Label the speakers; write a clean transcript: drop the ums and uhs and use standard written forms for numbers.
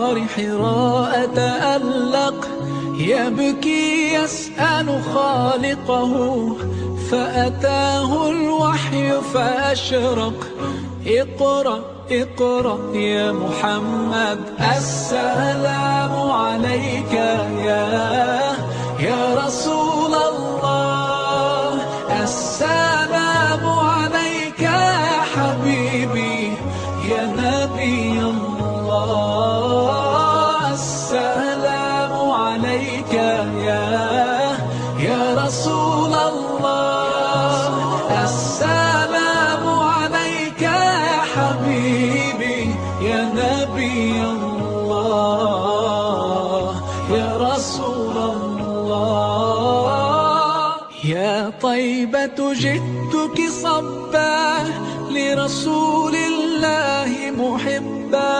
Speaker 1: غار حراء تألق يبكي يسأل خالقه، فأتاه الوحي فأشرق. اقرأ اقرأ يا محمد، السلام عليك يا رسول الله، السلام عليك يا حبيبي يا نبي الله، السلام عليك يا رسول الله، السلام عليك يا حبيبي يا نبي الله يا رسول الله. يا طيبة جئتك صبا لرسول الله محبا،